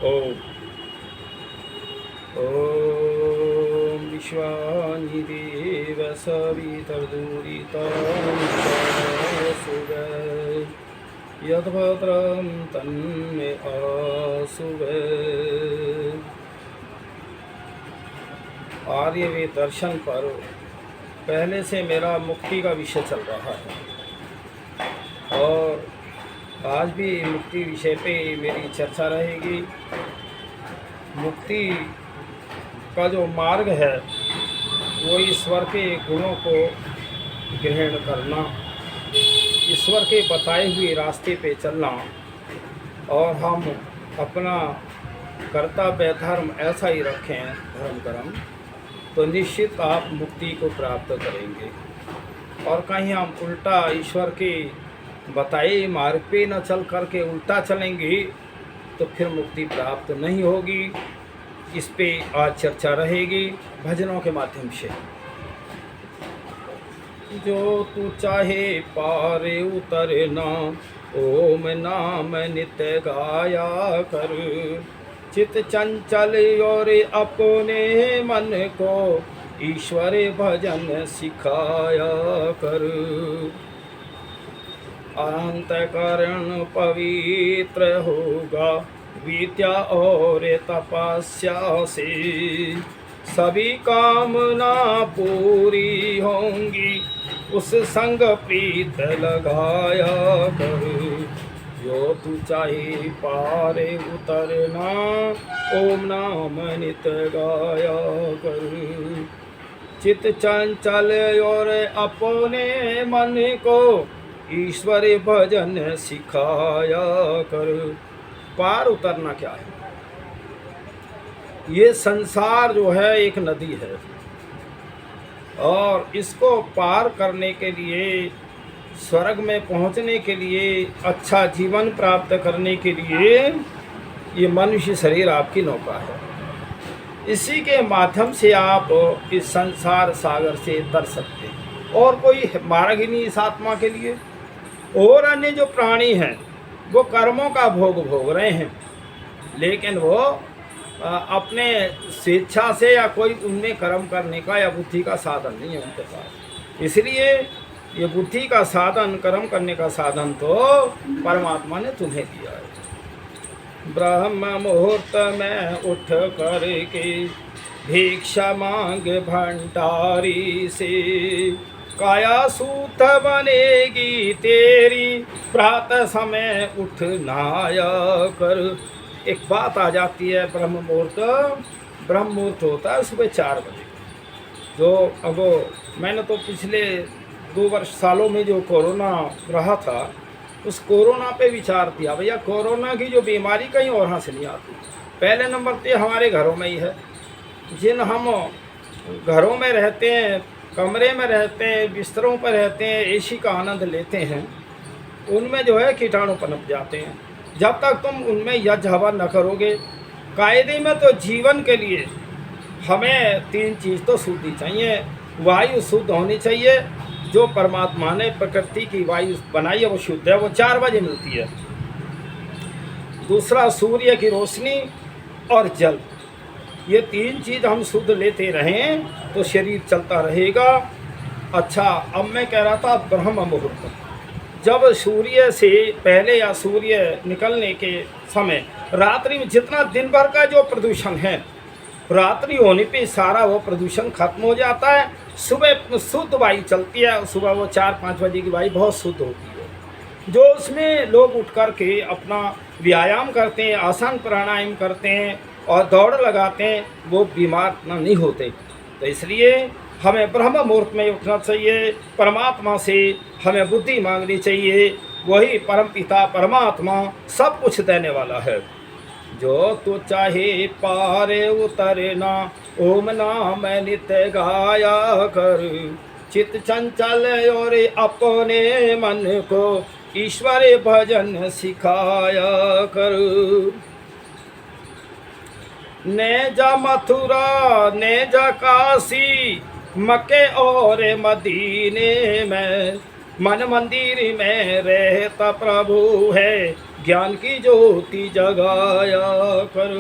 ओम ओम विश्वानि देव सवितर्दुरितामुपैः यद्भद्रं तन्मे आसुवे। आर्यवेद दर्शन पर पहले से मेरा मुक्ति का विषय चल रहा है और आज भी मुक्ति विषय पे मेरी चर्चा रहेगी। मुक्ति का जो मार्ग है वो ईश्वर के गुणों को ग्रहण करना, ईश्वर के बताए हुए रास्ते पे चलना और हम अपना कर्तव्य धर्म ऐसा ही रखें, धर्म कर्म, तो निश्चित आप मुक्ति को प्राप्त करेंगे। और कहीं हम उल्टा ईश्वर के बताए मार्ग पे न चल करके उल्टा चलेंगे तो फिर मुक्ति प्राप्त नहीं होगी। इस पे आज चर्चा रहेगी भजनों के माध्यम से। जो तू चाहे पारे उतरना, ओम नाम नित्य गाया कर। चित चंचल और अपने मन को ईश्वर भजन सिखाया कर। अंतःकरण पवित्र होगा विद्या और तपस्या से, सभी कामना पूरी होंगी उस संग प्रीत लगाया कर। जो तू चाहे पारे उतरना, ओम नाम नित्य गाया कर। चित चंचल और अपने मन को ईश्वर भजन सिखाया कर। पार उतरना क्या है? ये संसार जो है एक नदी है और इसको पार करने के लिए, स्वर्ग में पहुंचने के लिए, अच्छा जीवन प्राप्त करने के लिए ये मनुष्य शरीर आपकी नौका है। इसी के माध्यम से आप इस संसार सागर से तर सकते हैं और कोई मार्ग ही नहीं इस आत्मा के लिए। और अन्य जो प्राणी हैं वो कर्मों का भोग भोग रहे हैं, लेकिन वो अपने स्वेच्छा से या कोई उनमें कर्म करने का या बुद्धि का साधन नहीं है उनके पास। इसलिए ये बुद्धि का साधन, कर्म करने का साधन तो परमात्मा ने तुम्हें दिया है। ब्रह्म मुहूर्त में उठ करके भिक्षा मांग भंडारी से, काया सूत बनेगी तेरी प्रातः समय उठ नहाया कर। एक बात आ जाती है ब्रह्म मुहूर्त होता है सुबह 4 बजे। जो अब मैंने तो पिछले 2 सालों में जो कोरोना रहा था उस कोरोना पे विचार किया। भैया कोरोना की जो बीमारी कहीं और यहाँ से नहीं आती, पहले नंबर पे हमारे घरों में ही है। जिन हम घरों में रहते हैं, कमरे में रहते हैं, बिस्तरों पर रहते हैं, एसी का आनंद लेते हैं, उनमें जो है कीटाणु पनप जाते हैं। जब तक तुम उनमें यज्ञ हवन न करोगे, कायदे में तो जीवन के लिए हमें 3 चीज़ तो शुद्धि चाहिए। वायु शुद्ध होनी चाहिए, जो परमात्मा ने प्रकृति की वायु बनाई है वो शुद्ध है, वो 4 बजे मिलती है। दूसरा सूर्य की रोशनी और जल, ये 3 चीज़ हम शुद्ध लेते रहें तो शरीर चलता रहेगा। अच्छा, अब मैं कह रहा था ब्रह्म मुहूर्त, जब सूर्य से पहले या सूर्य निकलने के समय रात्रि में जितना दिन भर का जो प्रदूषण है, रात्रि होने पे सारा वो प्रदूषण खत्म हो जाता है। सुबह शुद्ध वायु चलती है, सुबह वो 4-5 बजे की वायु बहुत शुद्ध होती है, जो उसमें लोग उठ कर के अपना व्यायाम करते हैं, आसन प्राणायाम करते हैं और दौड़ लगाते हैं, वो बीमार नहीं होते। तो इसलिए हमें ब्रह्म मुहूर्त में उठना चाहिए, परमात्मा से हमें बुद्धि मांगनी चाहिए। वही परमपिता परमात्मा सब कुछ देने वाला है। जो तू चाहे पारे उतरना, ओम नाम नित्य गाया कर। चित चंचल और अपने मन को ईश्वर भजन सिखाया कर। ने जा मथुरा ने जा काशी, मक्के और मदीने में, मन मंदिर में रहता प्रभु है, ज्ञान की ज्योति जगाया कर।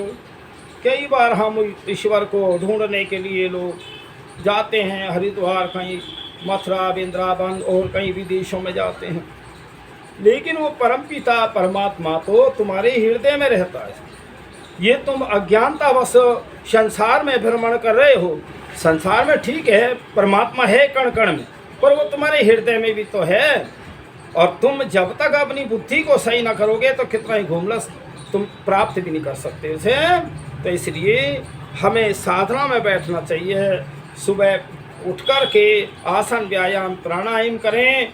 कई बार हम ईश्वर को ढूंढने के लिए लोग जाते हैं, हरिद्वार, कहीं मथुरा, वृंदावन और कई विदेशों में जाते हैं, लेकिन वो परमपिता परमात्मा तो तुम्हारे हृदय में रहता है। ये तुम अज्ञानतावश संसार में भ्रमण कर रहे हो। संसार में ठीक है, परमात्मा है कण कण में, पर वो तुम्हारे हृदय में भी तो है। और तुम जब तक अपनी बुद्धि को सही ना करोगे तो कितना ही घूमलस तुम प्राप्त भी नहीं कर सकते उसे। तो इसलिए हमें साधना में बैठना चाहिए। सुबह उठ कर के आसन, व्यायाम, प्राणायाम करें,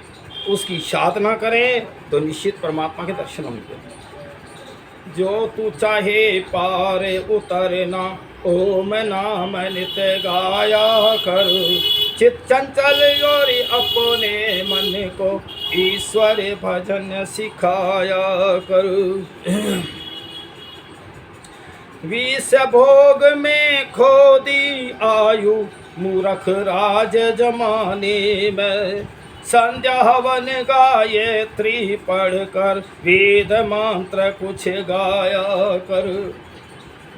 उसकी साधना करें तो निश्चित परमात्मा के दर्शन होंगे। जो तू चाहे पार उतरना, ओम नाम नित्य गाया कर। चित चंचल और अपने मन को ईश्वर भजन सिखाया कर। विष भोग में खो दी आयु, मूर्ख राज जमाने में। संध्या हवन गायत्री पढ़ कर, वेद मंत्र कुछ गाया कर।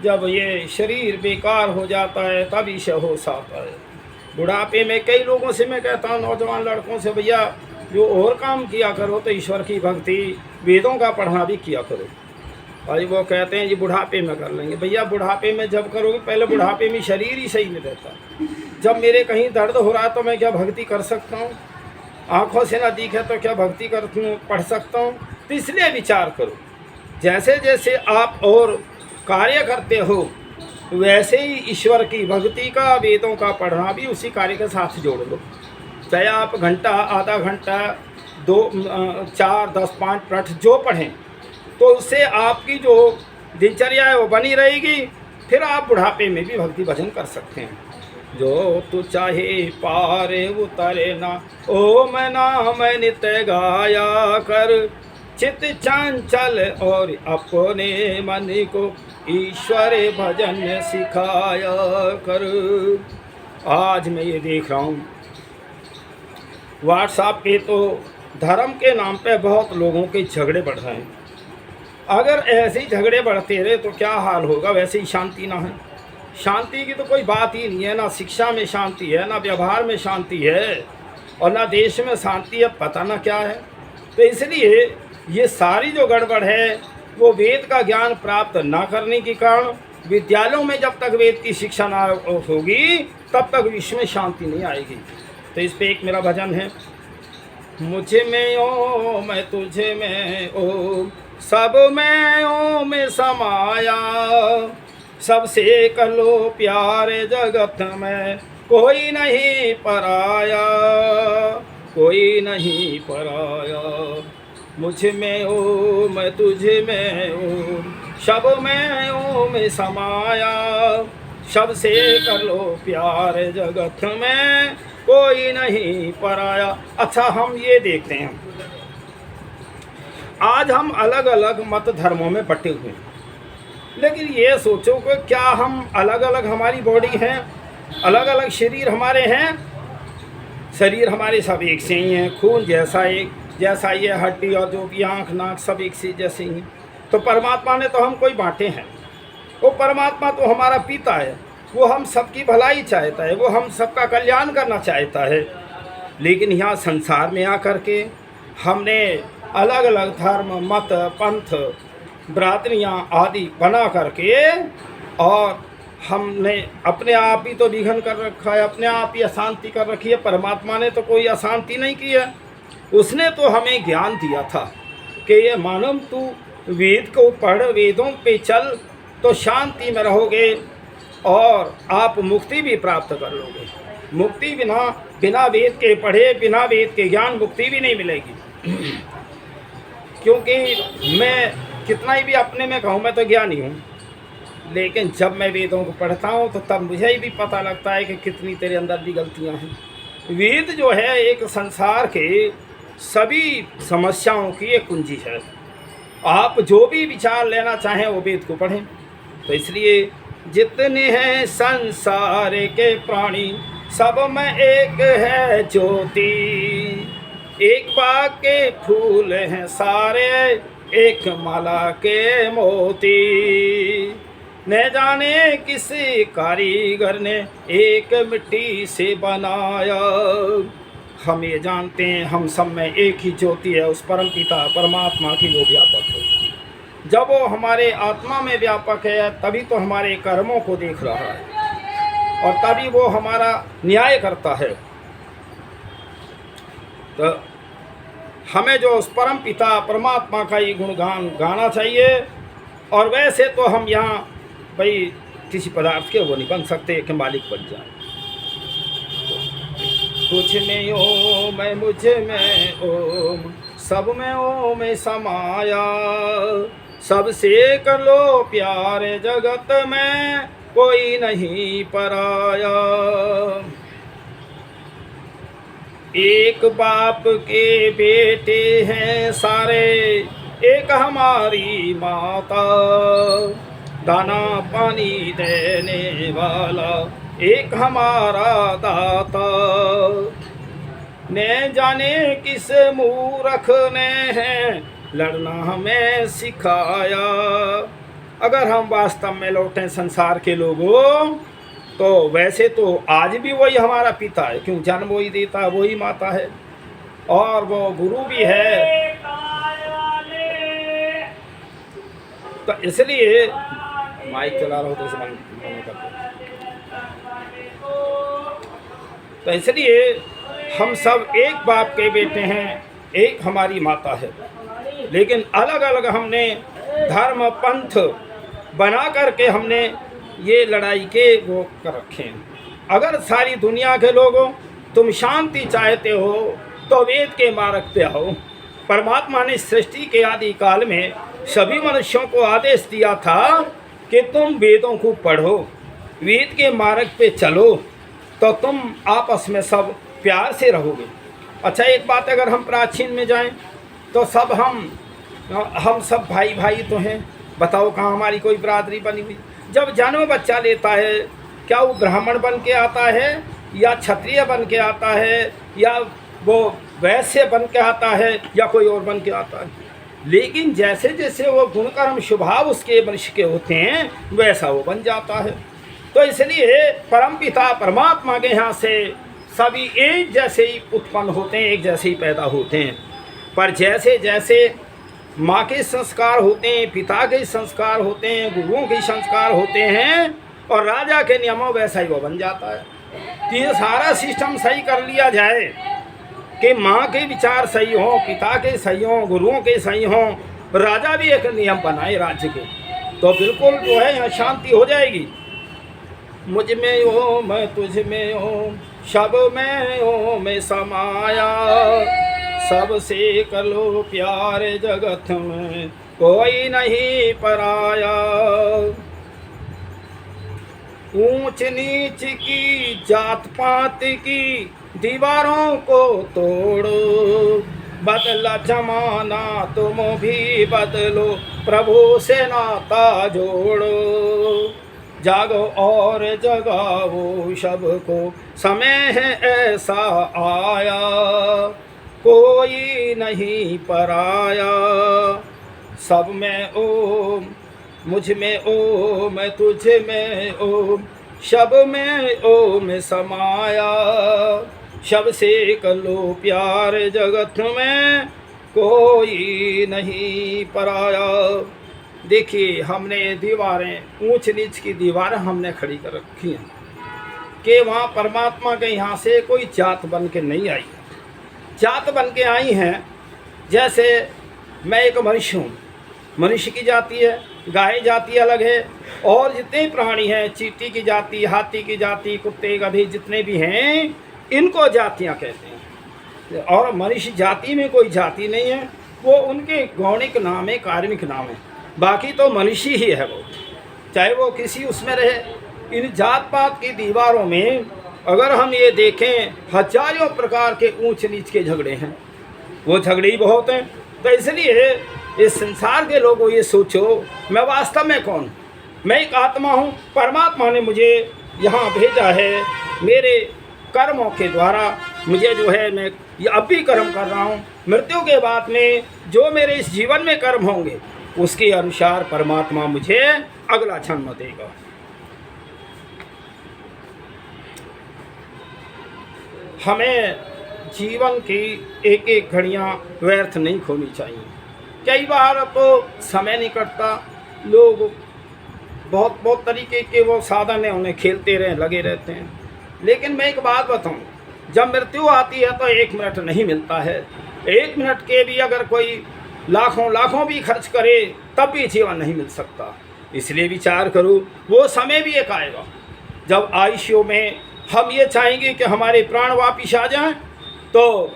जब ये शरीर बेकार हो जाता है तब ईश्वर हो आता है। बुढ़ापे में कई लोगों से मैं कहता हूँ, नौजवान लड़कों से, भैया जो और काम किया करो तो ईश्वर की भक्ति, वेदों का पढ़ना भी किया करो। और वो कहते हैं जी बुढ़ापे में कर लेंगे। भैया बुढ़ापे में जब करोगे, पहले बुढ़ापे में शरीर ही सही नहीं रहता। जब मेरे कहीं दर्द हो रहा है तो मैं क्या भक्ति कर सकता हूँ? आँखों से ना दिखे तो क्या भक्ति पढ़ सकता हूँ? तो इसलिए विचार करो, जैसे जैसे आप और कार्य करते हो वैसे ही ईश्वर की भक्ति का, वेदों का पढ़ना भी उसी कार्य के साथ जोड़ लो। चाहे आप घंटा, आधा घंटा, 2, 4, 10, 5 मिनट जो पढ़ें, तो उससे आपकी जो दिनचर्या है वो बनी रहेगी। फिर आप बुढ़ापे में भी भक्ति भजन कर सकते हैं। जो तू चाहे पार उतरे ना, ओम नाम नित्य गाया कर। चित चंचल और अपने मन को ईश्वर भजन सिखाया कर। आज मैं ये देख रहा हूँ व्हाट्सएप पे तो धर्म के नाम पे बहुत लोगों के झगड़े बढ़ रहे हैं। अगर ऐसे ही झगड़े बढ़ते रहे तो क्या हाल होगा? वैसे ही शांति ना है। शांति की तो कोई बात ही नहीं है, ना शिक्षा में शांति है, ना व्यवहार में शांति है, और ना देश में शांति है, पता ना क्या है। तो इसलिए ये सारी जो गड़बड़ है वो वेद का ज्ञान प्राप्त ना करने के कारण, विद्यालयों में जब तक वेद की शिक्षा ना होगी तब तक विश्व में शांति नहीं आएगी। तो इस पे एक मेरा भजन है, मुझे में ओम मैं तुझे में ओम, सब में ओम समाया। सबसे कर लो प्यार जगत में, कोई नहीं पराया, कोई नहीं पराया। मुझ में ओम मैं तुझे में ओम, सब में ओम समाया। सबसे कर लो प्यार जगत में, कोई नहीं पराया। अच्छा, हम ये देखते हैं, आज हम अलग अलग मत धर्मों में बटे हुए हैं, लेकिन ये सोचो कि क्या हम अलग अलग, हमारी बॉडी है, अलग अलग शरीर हमारे हैं? शरीर हमारे सब एक से ही हैं, खून जैसा एक जैसा ये, हड्डी और जो भी आँख नाक सब एक से जैसे ही। तो परमात्मा ने तो हम कोई बांटे हैं। वो परमात्मा तो हमारा पिता है, वो हम सबकी भलाई चाहता है, वो हम सबका कल्याण करना चाहता है। लेकिन यहाँ संसार में आकर के हमने अलग अलग धर्म, मत, पंथ, भ्रातृयाँ आदि बना करके, और हमने अपने आप ही तो विघन कर रखा है, अपने आप ही अशांति कर रखी है। परमात्मा ने तो कोई अशांति नहीं की है। उसने तो हमें ज्ञान दिया था कि ये मानव तू वेद को पढ़, वेदों पे चल तो शांति में रहोगे और आप मुक्ति भी प्राप्त कर लोगे। मुक्ति बिना वेद के पढ़े, बिना वेद के ज्ञान मुक्ति भी नहीं मिलेगी। क्योंकि मैं कितना ही भी अपने में कहूँ, मैं तो ज्ञानी हूँ, लेकिन जब मैं वेदों को पढ़ता हूँ तो तब मुझे भी पता लगता है कि कितनी तेरे अंदर भी गलतियाँ हैं। वेद जो है एक संसार के सभी समस्याओं की एक कुंजी है। आप जो भी विचार लेना चाहें वो वेद को पढ़ें। तो इसलिए जितने हैं संसार के प्राणी, सब में एक है ज्योति। एक बाग के फूल हैं सारे, एक माला के मोती। न जाने किस कारीगर ने एक मिट्टी से बनाया। हम ये जानते हैं हम सब में एक ही ज्योति है, उस परम पिता परमात्मा की वो व्यापक है। जब वो हमारे आत्मा में व्यापक है तभी तो हमारे कर्मों को देख रहा है और तभी वो हमारा न्याय करता है। तो हमें जो उस परम पिता परमात्मा का ही गुणगान गाना चाहिए। और वैसे तो हम यहाँ भाई किसी पदार्थ के वो नहीं बन सकते कि मालिक बन जाए। तुझ में ओम मैं मुझ में ओम, सब में ओम समाया। सबसे कर लो प्यार जगत में कोई नहीं पराया। एक बाप के बेटे हैं सारे, एक हमारी माता। दाना पानी देने वाला एक हमारा दाता। न जाने किस मूर्ख ने है लड़ना हमें सिखाया। अगर हम वास्तव में लौटें संसार के लोगों तो वैसे तो आज भी वही हमारा पिता है, क्यों जन्म वही देता है, वही माता है और वो गुरु भी है। तो इसलिए माइक चला रहा हो तो बंद कर दो। तो इसलिए हम सब एक बाप के बेटे हैं, एक हमारी माता है, लेकिन अलग अलग हमने धर्म पंथ बना करके हमने ये लड़ाई के वो कर रखे हैं। अगर सारी दुनिया के लोगों तुम शांति चाहते हो तो वेद के मार्ग पे आओ। परमात्मा ने सृष्टि के आदि काल में सभी मनुष्यों को आदेश दिया था कि तुम वेदों को पढ़ो, वेद के मार्ग पे चलो, तो तुम आपस में सब प्यार से रहोगे। अच्छा एक बात, अगर हम प्राचीन में जाएं तो सब हम सब भाई भाई तो हैं। बताओ कहाँ हमारी कोई बरादरी बनी हुई? जब जन्म बच्चा लेता है क्या वो ब्राह्मण बन के आता है या क्षत्रिय बन के आता है या वो वैश्य बन के आता है या कोई और बन के आता है? लेकिन जैसे जैसे वो गुणकर्म स्वभाव उसके मनुष्य के होते हैं वैसा वो बन जाता है। तो इसलिए परमपिता परमात्मा के यहाँ से सभी एक जैसे ही उत्पन्न होते हैं, एक जैसे ही पैदा होते हैं। पर जैसे जैसे माँ के संस्कार होते हैं, पिता के संस्कार होते हैं, गुरुओं के संस्कार होते हैं और राजा के नियमों वैसा ही वो बन जाता है। तो ये सारा सिस्टम सही कर लिया जाए कि माँ के विचार सही हों, पिता के सही हों, गुरुओं के सही हों, राजा भी एक नियम बनाए राज्य के, तो बिल्कुल जो है यहाँ शांति हो जाएगी। मुझ में ओम मैं तुझ में ओम, सब में ओम समाया। सबसे कर लो प्यार जगत में कोई नहीं पराया। ऊंच नीच की जात पात की दीवारों को तोड़ो, बदला जमाना तुम भी बदलो, प्रभु से नाता जोड़ो। जागो और जगाओ सबको, समय है ऐसा आया, कोई नहीं पराया। सब में ओम मुझ में ओम मैं तुझ में ओम, सब में ओम समाया। शब से कर लो प्यार जगत में कोई नहीं पराया। देखिए हमने दीवारें ऊंच नीच की दीवारें हमने खड़ी कर रखी हैं कि वहाँ परमात्मा के यहाँ से कोई जात बन के नहीं आई। जात बन के आई हैं जैसे मैं एक मनुष्य हूँ, मनुष्य की जाति है, गाय जाति अलग है और जितने प्राणी हैं, चींटी की जाति, हाथी की जाति, कुत्ते गधे जितने भी हैं इनको जातियाँ कहते हैं। और मनुष्य जाति में कोई जाति नहीं है, वो उनके गौणिक नाम है, कार्मिक नाम है, बाकी तो मनुष्य ही है वो, चाहे वो किसी उसमें रहे। इन जात पात की दीवारों में अगर हम ये देखें हजारों प्रकार के ऊंच नीच के झगड़े हैं, वो झगड़े ही बहुत हैं। तो इसलिए इस संसार के लोगों ये सोचो मैं वास्तव में कौन? मैं एक आत्मा हूँ, परमात्मा ने मुझे यहाँ भेजा है मेरे कर्मों के द्वारा मुझे जो है मैं ये अब भी कर्म कर रहा हूँ, मृत्यु के बाद में जो मेरे इस जीवन में कर्म होंगे उसके अनुसार परमात्मा मुझे अगला जन्म देगा। हमें जीवन की एक एक घड़ियाँ व्यर्थ नहीं खोनी चाहिए। कई बार तो समय नहीं कटता, लोग बहुत बहुत तरीके के वो साधन है उन्हें खेलते रहें, लगे रहते हैं। लेकिन मैं एक बात बताऊं, जब मृत्यु आती है तो 1 मिनट नहीं मिलता है। 1 मिनट के भी अगर कोई लाखों लाखों भी खर्च करे तब भी जीवन नहीं मिल सकता। इसलिए विचार करो, वो समय भी एक आएगा जब आयुष्यों में हम ये चाहेंगे कि हमारे प्राण वापिस आ जाएं, तो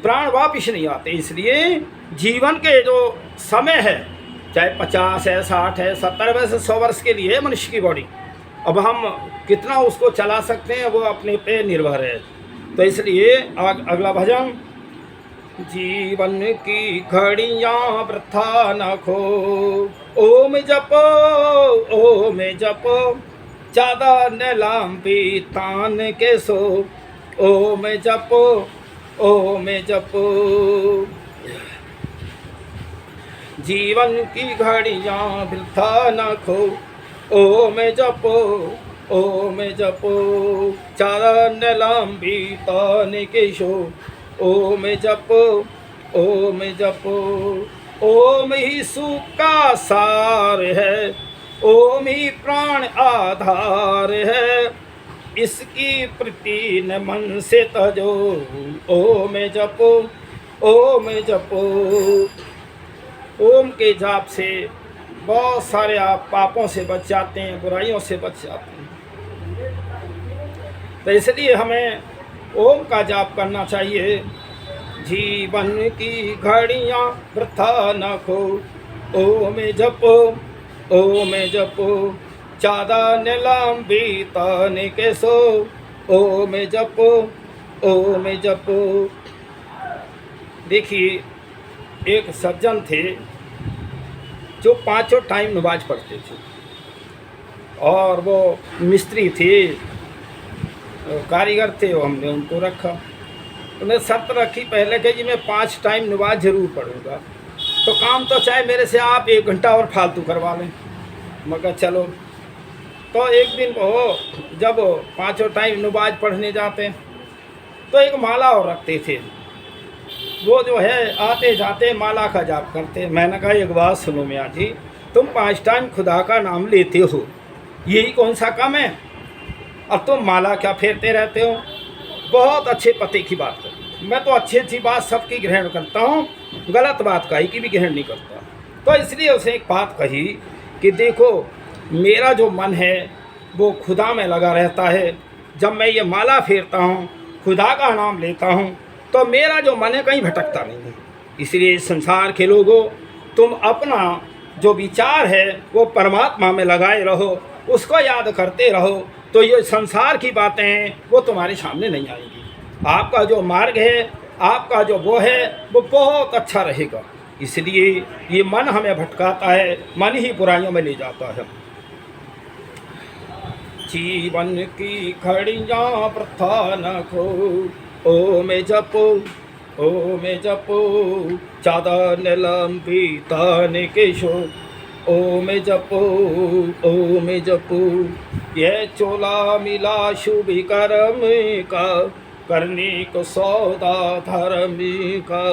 प्राण वापिस नहीं आते। इसलिए जीवन के जो समय है, चाहे 50 है, 60 है, 70 वैसे 100 वर्ष के लिए मनुष्य की बॉडी, अब हम कितना उसको चला सकते हैं वो अपने पे निर्भर है। तो इसलिए अगला भजन, जीवन की घड़ियाँ वृथा न खो, ओम जपो ओम जपो, चादर लंबी तान के सो, ओम जपो ओम जपो। जीवन की घड़ियाँ वृथा न खो, ओम जपो ओम जपो, चादर लंबी तान के सो, ओम जपो ओम जपो। ओम ही सुख का सार है, ओम ही प्राण आधार है, इसकी प्रीति न मन से तजो, ओम जपो ओम जपो। ओम के जाप से बहुत सारे आप पापों से बच जाते हैं, बुराइयों से बच जाते हैं। तो इसलिए हमें ओम का जाप करना चाहिए। जीवन की घड़ियाँ वृथा न खो, ओम जपो ओम जपो, चादर लंबी तान के सो, ओम जपो ओम जपो। देखिए, एक सज्जन थे जो 5 टाइम नमाज पढ़ते थे, और वो मिस्त्री थे, कारीगर थे, वो हमने उनको रखा। उन्हें शर्त रखी पहले कि जी मैं 5 टाइम नमाज ज़रूर पढ़ूँगा, तो काम तो चाहे मेरे से आप 1 घंटा और फालतू करवा लें। मगर चलो, तो एक दिन वो जब 5 टाइम नमाज पढ़ने जाते तो एक माला और रखते थे, वो जो है आते जाते माला का जाप करते। मैंने कहा एक बात सुनो मियाँ जी, तुम 5 टाइम खुदा का नाम लेते हो, यही कौन सा काम है, अब तुम माला क्या फेरते रहते हो। बहुत अच्छे पते की बात है, मैं तो अच्छी अच्छी बात सबकी ग्रहण करता हूँ, गलत बात कहीं की भी ग्रहण नहीं करता। तो इसलिए उसे एक बात कही कि देखो, मेरा जो मन है वो खुदा में लगा रहता है। जब मैं ये माला फेरता हूँ, खुदा का नाम लेता हूँ, तो मेरा जो मन है कहीं भटकता नहीं है। इसलिए संसार के लोगों, तुम अपना जो विचार है वो परमात्मा में लगाए रहो, उसको याद करते रहो, तो ये संसार की बातें हैं वो तुम्हारे सामने नहीं आएंगी। आपका जो मार्ग है, आपका जो वो है, वो बहुत अच्छा रहेगा। इसलिए ये मन हमें भटकाता है, मन ही बुराइयों में ले जाता है। जीवन की घड़ियाँ वृथा न खो, ओम जपो ओम जपो, चादर लंबी तान के सो, ओम जपो ओम जपो। यह चोला मिला शुभ कर्म का, करने को सौदा धर्म का,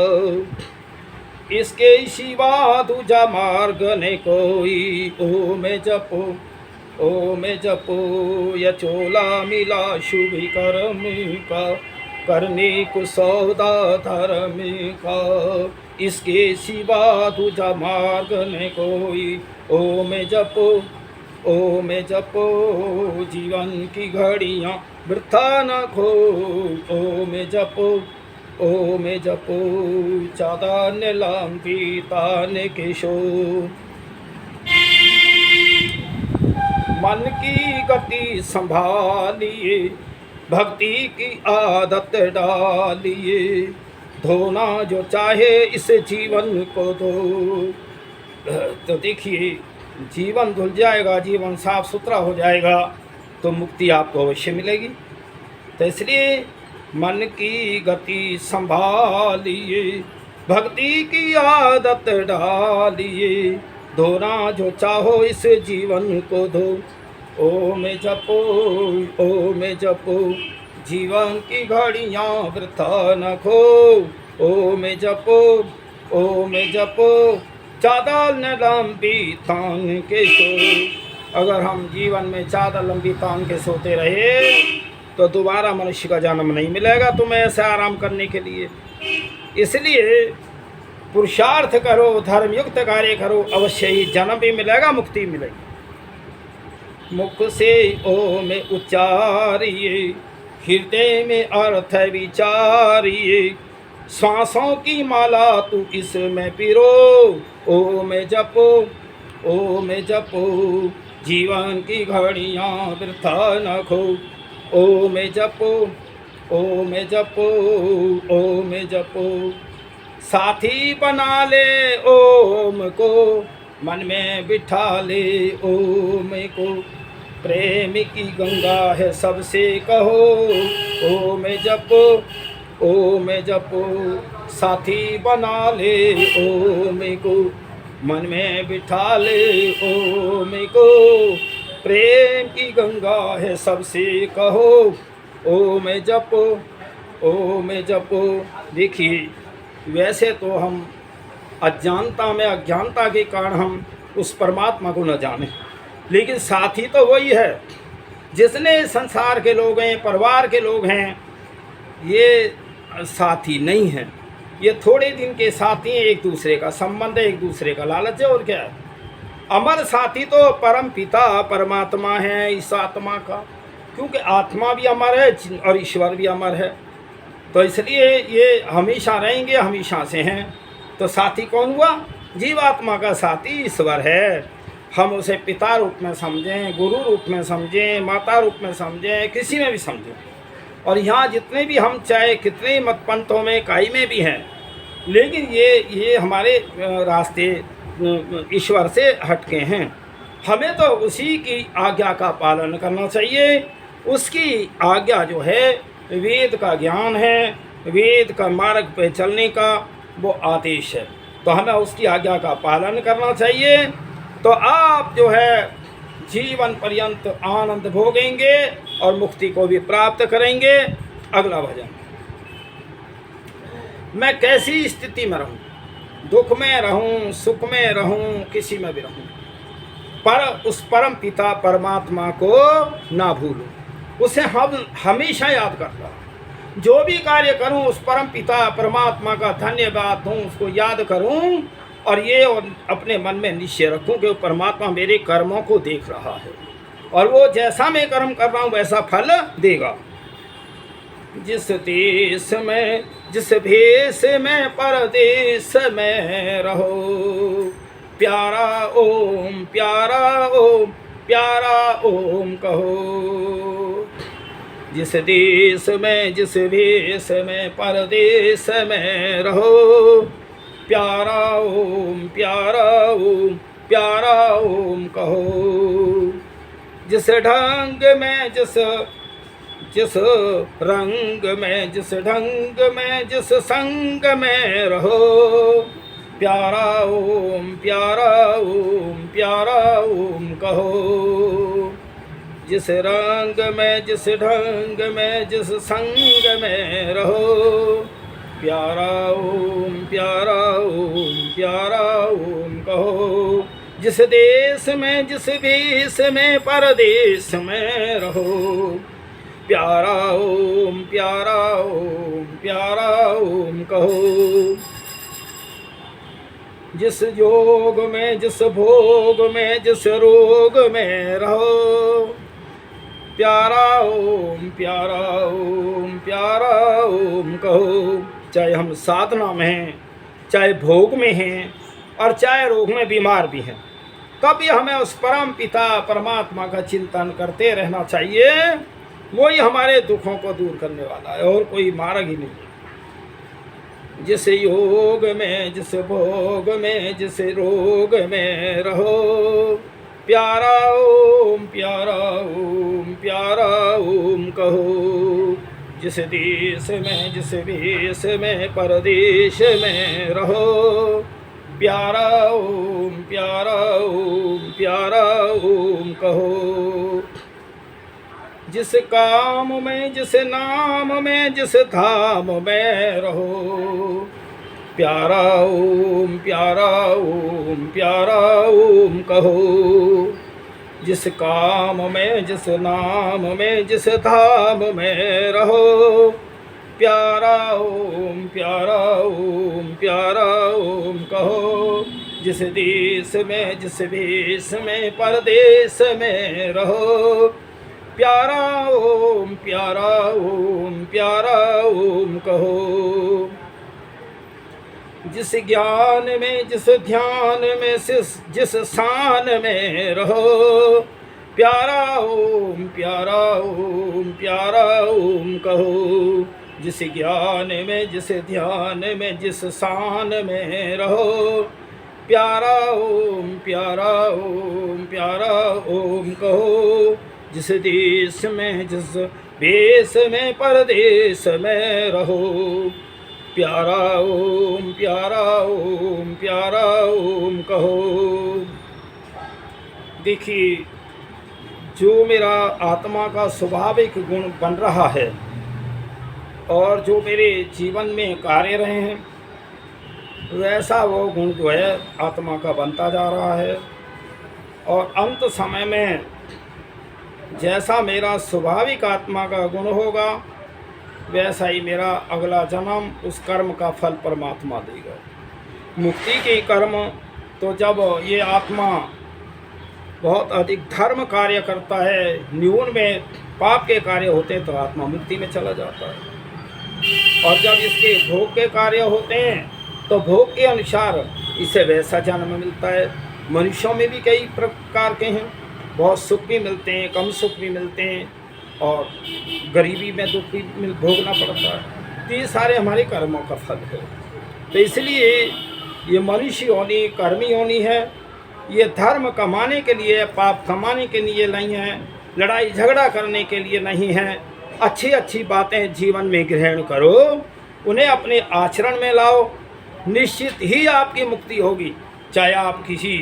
इसके सिवा दूजा मार्ग नहीं कोई, ओम जपो ओम जपो। यह चोला मिला शुभ कर्म का, करने को सौदा धर्म का, इसके सिवा दूजा मार्ग नहीं कोई, ओम जपो ओम जपो। जीवन की घड़ियाँ वृथा न खो, ओम जपो ओम जपो, चादर लंबी तान के सो। मन की गति संभालिए, भक्ति की आदत डालिए, धोना जो चाहे इस जीवन को दो। तो देखिए, जीवन धुल जाएगा, जीवन साफ सुथरा हो जाएगा, तो मुक्ति आपको अवश्य मिलेगी। तो इसलिए मन की गति संभालिए, भक्ति की आदत डालिए, धोना जो चाहो इस जीवन को धो। ओम जपो, ओम जपो, जीवन की घड़ियाँ वृथा न खो। ओम जपो, ओम जपो, चादर न लंबी तान के सो। अगर हम जीवन में चादर लंबी तान के सोते रहे तो दोबारा मनुष्य का जन्म नहीं मिलेगा तुम्हें ऐसे आराम करने के लिए। इसलिए पुरुषार्थ करो, धर्मयुक्त कार्य करो, अवश्य ही जन्म भी मिलेगा, मुक्ति मिलेगी। मुख से ओम उच्चारिए, हृदय में अर्थ विचारिए, श्वासों की माला तू इसमें पिरो। ओम जपो, ओम जपो, जीवन की घड़ियाँ वृथा न खो। ओम जपो, ओम जपो, ओम जपो, साथी बना ले ओम को, मन में बिठा ले ओम को। प्रेम की गंगा है सबसे कहो। ओम जपो, ओम जपो, साथी बना ले ओम को, मन में बिठा ले ओम को। प्रेम की गंगा है सबसे कहो। ओम जपो, ओम जपो। देखिए, वैसे तो हम अज्ञानता में, अज्ञानता के कारण हम उस परमात्मा को न जाने, लेकिन साथी तो वही है जिसने संसार के लोग हैं, परिवार के लोग हैं, ये साथी नहीं है। ये थोड़े दिन के साथी हैं, एक दूसरे का संबंध है, एक दूसरे का लालच है, और क्या है। अमर साथी तो परम पिता परमात्मा है, इस आत्मा का, क्योंकि आत्मा भी अमर है और ईश्वर भी अमर है, तो इसलिए ये हमेशा रहेंगे, हमेशा से हैं। तो साथी कौन हुआ? जीवात्मा का साथी ईश्वर है। हम उसे पिता रूप में समझें, गुरु रूप में समझें, माता रूप में समझें, किसी में भी समझें। और यहाँ जितने भी हम चाहे कितने मत पंथों में, काई में भी हैं, लेकिन ये हमारे रास्ते ईश्वर से हटके हैं। हमें तो उसी की आज्ञा का पालन करना चाहिए। उसकी आज्ञा जो है वेद का ज्ञान है, वेद का मार्ग पे चलने का वो आदेश है, तो हमें उसकी आज्ञा का पालन करना चाहिए। तो आप जो है जीवन पर्यंत आनंद भोगेंगे और मुक्ति को भी प्राप्त करेंगे। अगला भजन। मैं कैसी स्थिति में रहूं, दुख में रहूं, सुख में रहूं, किसी में भी रहूं, पर उस परम पिता परमात्मा को ना भूलूं, उसे हम हमेशा याद करता हूं। जो भी कार्य करूं उस परम पिता परमात्मा का धन्यवाद दूं, उसको याद करूं, और ये अपने मन में निश्चय रखूं कि वो परमात्मा मेरे कर्मों को देख रहा है और वो जैसा मैं कर्म कर रहा हूं वैसा फल देगा। जिस देश में, जिस भेष में, परदेश में रहो, प्यारा ओम, प्यारा ओम, प्यारा ओम कहो। जिस देश में, जिस भेष में, परदेश में रहो, प्यारा ओम, प्यारा ओम, प्यारा ओम कहो। जिस ढंग में, जिस रंग में, जिस ढंग में, जिस संग में रहो, प्यारा ओम, प्यारा ओम, प्यारा ओम कहो। जिस रंग में, जिस ढंग में, जिस संग में रहो, प्यारा ओम, प्यारा ओम, प्यारा ओम कहो। जिस देश में, जिस भेष में, परदेश में रहो, प्यारा ओम, प्यारा ओम, प्यारा ओम कहो। जिस योग में, जिस भोग में, जिस रोग में रहो, प्यारा ओम, प्यारा ओम, प्यारा ओम कहो। चाहे हम साधना में हैं, चाहे भोग में हैं, और चाहे रोग में बीमार भी हैं, तभी हमें उस परम पिता परमात्मा का चिंतन करते रहना चाहिए। वही हमारे दुखों को दूर करने वाला है, और कोई मार्ग ही नहीं। जिस योग में, जिस भोग में, जिस रोग में रहो, प्यारा ओम, प्यारा ओम, प्यारा ओम कहो। जिस देश में जिस वेश में परदेश में रहो, प्यारा ओम प्यारा ओम प्यारा ओम कहो। जिस काम में जिस नाम में जिस धाम में रहो, प्यारा ओम प्यारा ओम प्यारा ओम कहो। जिस काम में जिस नाम में जिस धाम में रहो, प्यारा ओम प्यारा ओम प्यारा ओम कहो। जिस देश में जिस वेश में परदेश में रहो, प्यारा ओम प्यारा ओम प्यारा ओम कहो। जिस ज्ञान में जिस ध्यान में जिस शान में रहो, प्यारा ओम प्यारा ओम प्यारा ओम कहो। जिस ज्ञान में जिस ध्यान में जिस शान में रहो, प्यारा ओम प्यारा ओम प्यारा ओम कहो। जिस देश में जिस वेश में परदेश में रहो, प्यारा ओम प्यारा ओम प्यारा ओम कहो। देखिए, जो मेरा आत्मा का स्वाभाविक गुण बन रहा है और जो मेरे जीवन में कार्य रहे हैं, वैसा वो गुण जो है आत्मा का बनता जा रहा है। और अंत समय में जैसा मेरा स्वाभाविक आत्मा का गुण होगा, वैसा ही मेरा अगला जन्म उस कर्म का फल परमात्मा देगा। मुक्ति के कर्म तो जब ये आत्मा बहुत अधिक धर्म कार्य करता है, न्यून में पाप के कार्य होते हैं, तो आत्मा मुक्ति में चला जाता है। और जब इसके भोग के कार्य होते हैं, तो भोग के अनुसार इसे वैसा जन्म मिलता है। मनुष्यों में भी कई प्रकार के हैं, बहुत सुख भी मिलते हैं, कम सुख भी मिलते हैं, और गरीबी में दुख भी भोगना पड़ता है। तो ये सारे हमारे कर्मों का फल है। तो इसलिए ये मनुष्य होनी, कर्मी होनी है। ये धर्म कमाने के लिए, पाप कमाने के लिए नहीं है, लड़ाई झगड़ा करने के लिए नहीं है। अच्छी अच्छी बातें जीवन में ग्रहण करो, उन्हें अपने आचरण में लाओ, निश्चित ही आपकी मुक्ति होगी। चाहे आप किसी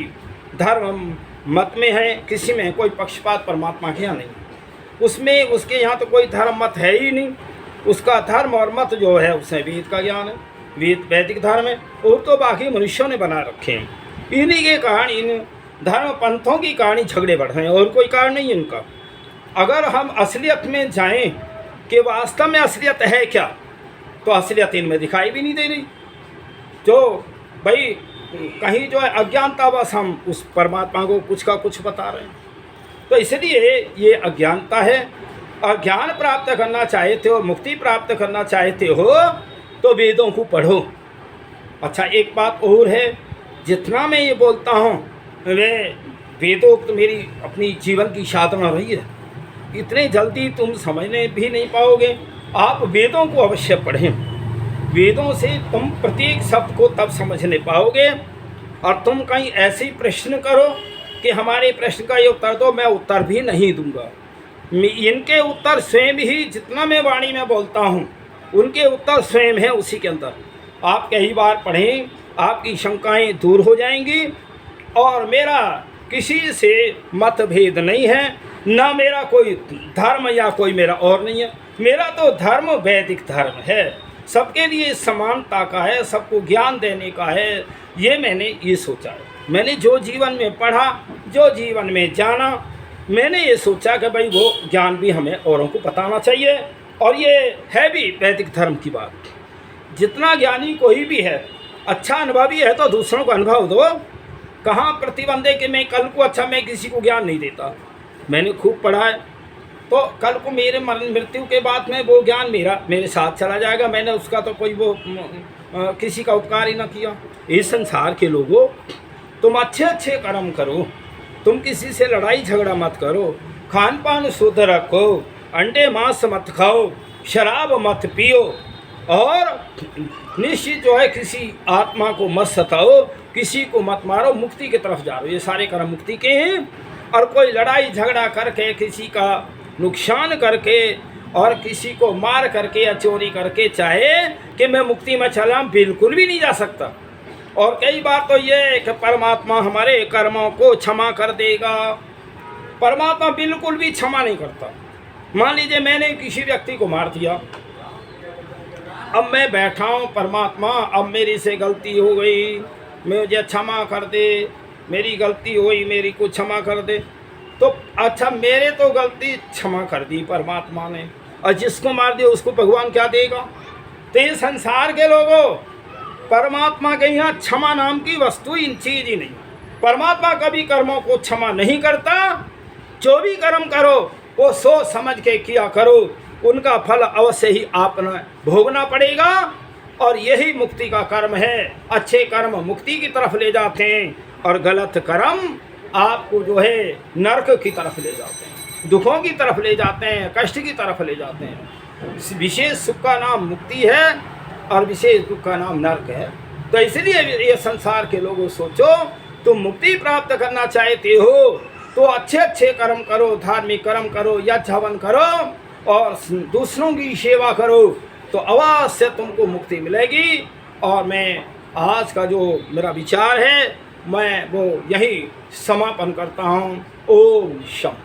धर्म मत में हैं, किसी में कोई पक्षपात परमात्मा के यहाँ नहीं, उसमें उसके यहाँ तो कोई धर्म मत है ही नहीं। उसका धर्म और मत जो है उससे वेद का ज्ञान है, वेद वैदिक धर्म है, और तो बाकी मनुष्यों ने बना रखे हैं। इन्हीं के कारण इन धर्म पंथों की कहानी झगड़े बढ़ रहे हैं, और कोई कारण नहीं है इनका। अगर हम असलियत में जाएं कि वास्तव में असलियत है क्या, तो असलियत इनमें दिखाई भी नहीं दे रही। जो भाई कहीं जो है अज्ञानतावश हम उस परमात्मा को कुछ का कुछ बता रहे हैं। तो इसलिए ये अज्ञानता है। और ज्ञान प्राप्त करना चाहते हो, मुक्ति प्राप्त करना चाहते हो, तो वेदों को पढ़ो। अच्छा, एक बात और है, जितना मैं ये बोलता हूँ वे वेदोक्त मेरी अपनी जीवन की साधना रही है। इतने जल्दी तुम समझने भी नहीं पाओगे। आप वेदों को अवश्य पढ़ें। वेदों से तुम प्रत्येक शब्द को तब समझने पाओगे। और तुम कहीं ऐसे प्रश्न करो कि हमारे प्रश्न का ये उत्तर दो, मैं उत्तर भी नहीं दूंगा। इनके उत्तर स्वयं ही, जितना मैं वाणी में बोलता हूँ, उनके उत्तर स्वयं हैं उसी के अंदर। आप कई बार पढ़ें, आपकी शंकाएं दूर हो जाएंगी। और मेरा किसी से मतभेद नहीं है, ना मेरा कोई धर्म या कोई मेरा और नहीं है। मेरा तो धर्म वैदिक धर्म है, सबके लिए समानता का है, सबको ज्ञान देने का है। ये मैंने ये सोचा है। मैंने जो जीवन में पढ़ा, जो जीवन में जाना, मैंने ये सोचा कि भाई वो ज्ञान भी हमें औरों को बताना चाहिए। और ये है भी वैदिक धर्म की बात। जितना ज्ञानी कोई भी है, अच्छा अनुभवी है, तो दूसरों को अनुभव दो। कहाँ प्रतिबंध है कि मैं कल को, अच्छा मैं किसी को ज्ञान नहीं देता, मैंने खूब पढ़ा है, तो कल को मेरे मरण मृत्यु के बाद में वो ज्ञान मेरे साथ चला जाएगा। मैंने उसका तो कोई वो किसी का उपकार ही ना किया। इस संसार के लोगों, तुम अच्छे अच्छे कर्म करो, तुम किसी से लड़ाई झगड़ा मत करो, खान पान शुद्ध रखो, अंडे मांस मत खाओ, शराब मत पियो, और निश्चित जो है किसी आत्मा को मत सताओ, किसी को मत मारो, मुक्ति की तरफ जा रहे हो। ये सारे कर्म मुक्ति के हैं। और कोई लड़ाई झगड़ा करके, किसी का नुकसान करके, और किसी को मार करके या चोरी करके चाहे कि मैं मुक्ति में चला, बिल्कुल भी नहीं जा सकता। और कई बार तो ये है कि परमात्मा हमारे कर्मों को क्षमा कर देगा, परमात्मा बिल्कुल भी क्षमा नहीं करता। मान लीजिए मैंने किसी व्यक्ति को मार दिया, अब मैं बैठा हूँ, परमात्मा अब मेरी से गलती हो गई, मुझे क्षमा कर दे, मेरी गलती हुई, मेरी को क्षमा कर दे। तो अच्छा, मेरे तो गलती क्षमा कर दी परमात्मा ने, और जिसको मार दिया उसको भगवान क्या देगा? तो ये संसार के लोगों, परमात्मा के यहाँ क्षमा नाम की वस्तु इन चीज ही नहीं। परमात्मा कभी कर्मों को क्षमा नहीं करता। जो भी कर्म करो वो सोच समझ के किया करो, उनका फल अवश्य ही आपने भोगना पड़ेगा। और यही मुक्ति का कर्म है। अच्छे कर्म मुक्ति की तरफ ले जाते हैं और गलत कर्म आपको जो है नरक की तरफ ले जाते हैं, दुखों की तरफ ले जाते हैं, कष्ट की तरफ ले जाते हैं। विशेष सुख का नाम मुक्ति है और विशेष दुख का नाम नरक है। तो इसलिए ये संसार के लोगों सोचो, तुम मुक्ति प्राप्त करना चाहते हो तो अच्छे अच्छे कर्म करो, धार्मिक कर्म करो, यज्ञ हवन करो और दूसरों की सेवा करो, तो अवश्य तुमको मुक्ति मिलेगी। और मैं आज का जो मेरा विचार है मैं वो यही समापन करता हूँ। ओम शम।